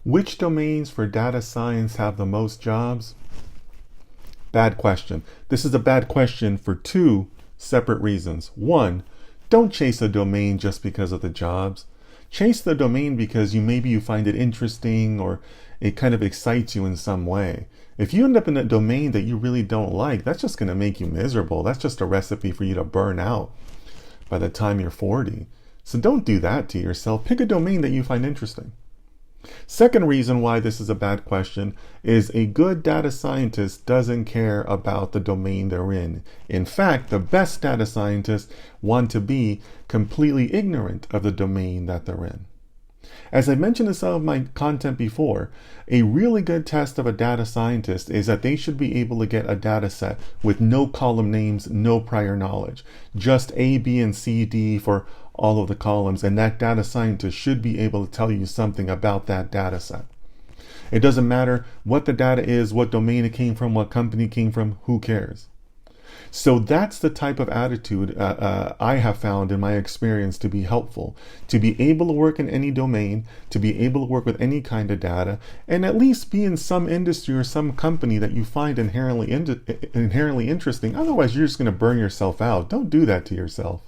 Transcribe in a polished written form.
Which domains for data science have the most jobs? Bad question. This is a bad question for two separate reasons. One, don't chase a domain just because of the jobs. Chase the domain because maybe you find it interesting or it kind of excites you in some way. If you end up in a domain that you really don't like, that's just going to make you miserable. That's just a recipe for you to burn out by the time you're 40. So don't do that to yourself. Pick a domain that you find interesting. Second reason why this is a bad question is a good data scientist doesn't care about the domain they're in. In fact, the best data scientists want to be completely ignorant of the domain that they're in. As I mentioned in some of my content before, a really good test of a data scientist is that they should be able to get a data set with no column names, no prior knowledge, just A, B, and C, D for all of the columns, and that data scientist should be able to tell you something about that data set. It doesn't matter what the data is, what domain it came from, what company it came from, who cares? So that's the type of attitude I have found in my experience to be helpful, to be able to work in any domain, to be able to work with any kind of data, and at least be in some industry or some company that you find inherently interesting. Otherwise, you're just going to burn yourself out. Don't do that to yourself.